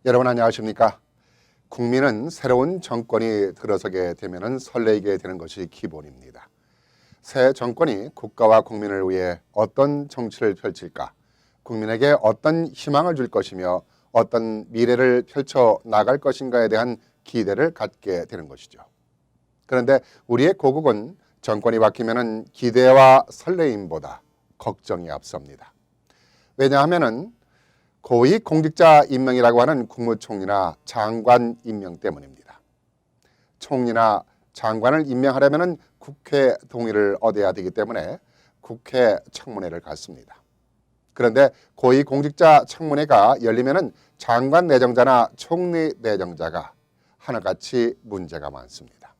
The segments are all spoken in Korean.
여러분 안녕하십니까? 국민은 새로운 정권이 들어서게 되면 설레게 되는 것이 기본입니다. 새 정권이 국가와 국민을 위해 어떤 정치를 펼칠까? 국민에게 어떤 희망을 줄 것이며 어떤 미래를 펼쳐 나갈 것인가에 대한 기대를 갖게 되는 것이죠. 그런데 우리의 고국은 정권이 바뀌면 기대와 설레임보다 걱정이 앞섭니다. 왜냐하면 고위 공직자 임명이라고 하는 국무총리나 장관 임명 때문입니다. 총리나 장관을 임명하려면 국회 동의를 얻어야 되기 때문에 국회 청문회를 갖습니다. 그런데 고위 공직자 청문회가 열리면 장관 내정자나 총리 내정자가 하나같이 문제가 많습니다.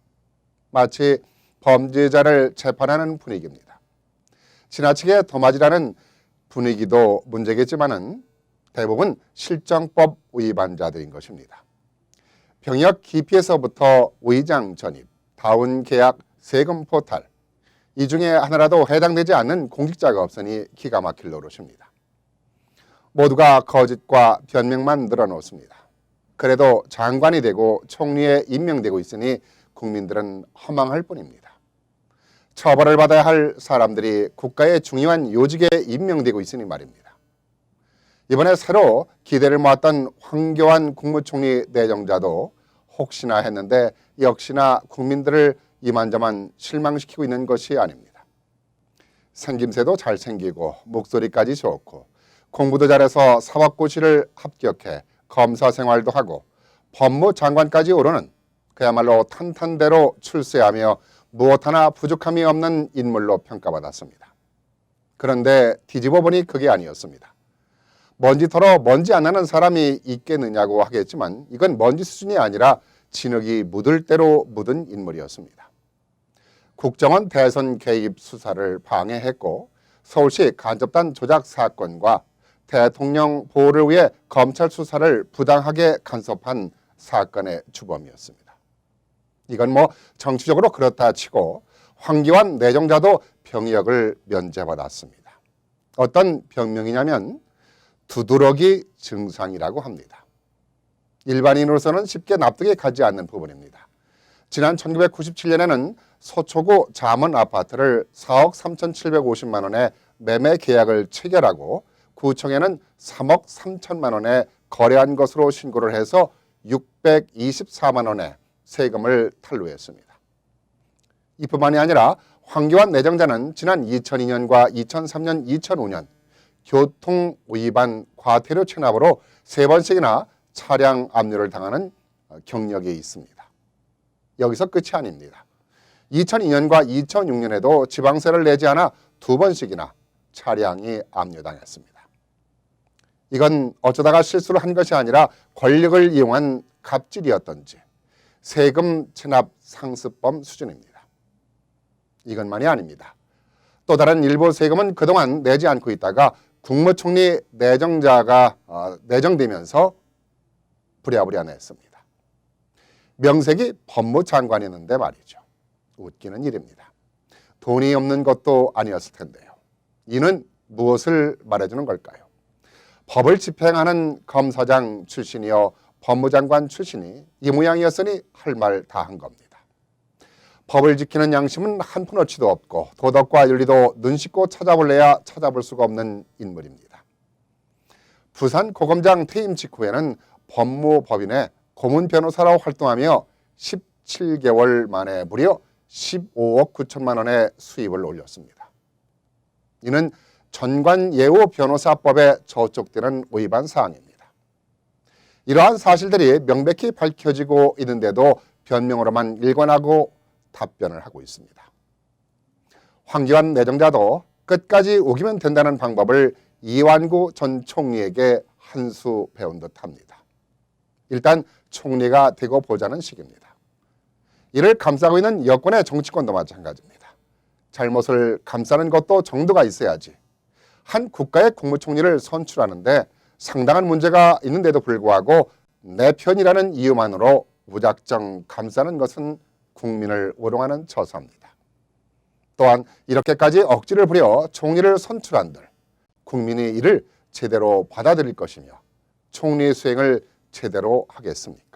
마치 범죄자를 재판하는 분위기입니다. 지나치게 도마질하는 분위기도 문제겠지만은 대부분 실정법 위반자들인 것입니다. 병역 기피에서부터 위장 전입, 다운 계약, 세금 포탈, 이 중에 하나라도 해당되지 않는 공직자가 없으니 기가 막힐 노릇입니다. 모두가 거짓과 변명만 늘어놓습니다. 그래도 장관이 되고 총리에 임명되고 있으니 국민들은 허망할 뿐입니다. 처벌을 받아야 할 사람들이 국가의 중요한 요직에 임명되고 있으니 말입니다. 이번에 새로 기대를 모았던 황교안 국무총리 내정자도 혹시나 했는데 역시나 국민들을 이만저만 실망시키고 있는 것이 아닙니다. 생김새도 잘생기고 목소리까지 좋고 공부도 잘해서 사법고시를 합격해 검사 생활도 하고 법무장관까지 오르는 그야말로 탄탄대로 출세하며 무엇 하나 부족함이 없는 인물로 평가받았습니다. 그런데 뒤집어 보니 그게 아니었습니다. 먼지 털어 먼지 안 나는 사람이 있겠느냐고 하겠지만 이건 먼지 수준이 아니라 진흙이 묻을 대로 묻은 인물이었습니다. 국정원 대선 개입 수사를 방해했고 서울시 간접단 조작 사건과 대통령 보호를 위해 검찰 수사를 부당하게 간섭한 사건의 주범이었습니다. 이건 정치적으로 그렇다 치고 황교안 내정자도 병역을 면제받았습니다. 어떤 병명이냐면 두드러기 증상이라고 합니다. 일반인으로서는 쉽게 납득이 가지 않는 부분입니다. 지난 1997년에는 서초구 잠원 아파트를 4억 3,750만 원에 매매 계약을 체결하고 구청에는 3억 3천만 원에 거래한 것으로 신고를 해서 624만 원의 세금을 탈루했습니다. 이뿐만이 아니라 황교안 내정자는 지난 2002년과 2003년, 2005년 교통 위반 과태료 체납으로 3번씩이나 차량 압류를 당하는 경력이 있습니다. 여기서 끝이 아닙니다. 2002년과 2006년에도 지방세를 내지 않아 2번씩이나 차량이 압류당했습니다. 이건 어쩌다가 실수를 한 것이 아니라 권력을 이용한 갑질이었던지 세금 체납 상습범 수준입니다. 이것만이 아닙니다. 또 다른 일부 세금은 그동안 내지 않고 있다가 국무총리 내정자가 내정되면서 부랴부랴 냈습니다. 명색이 법무장관이었는데 말이죠. 웃기는 일입니다. 돈이 없는 것도 아니었을 텐데요. 이는 무엇을 말해주는 걸까요? 법을 집행하는 검사장 출신이요 법무장관 출신이 이 모양이었으니 할 말 다 한 겁니다. 법을 지키는 양심은 한 푼어치도 없고 도덕과 윤리도 눈 씻고 찾아볼래야 찾아볼 수가 없는 인물입니다. 부산 고검장 퇴임 직후에는 법무법인의 고문 변호사로 활동하며 17개월 만에 무려 15억 9천만 원의 수입을 올렸습니다. 이는 전관예우 변호사법에 저촉되는 위반 사항입니다. 이러한 사실들이 명백히 밝혀지고 있는데도 변명으로만 일관하고 답변을 하고 있습니다. 황교안 내정자도 끝까지 우기면 된다는 방법을 이완구 전 총리에게 한 수 배운 듯합니다. 일단 총리가 되고 보자는 식입니다. 이를 감싸고 있는 여권의 정치권도 마찬가지입니다. 잘못을 감싸는 것도 정도가 있어야지. 한 국가의 국무총리를 선출하는데 상당한 문제가 있는데도 불구하고 내 편이라는 이유만으로 무작정 감싸는 것은 국민을 우롱하는 처사입니다. 또한 이렇게까지 억지를 부려 총리를 선출한들 국민이 이를 제대로 받아들일 것이며 총리 수행을 제대로 하겠습니까?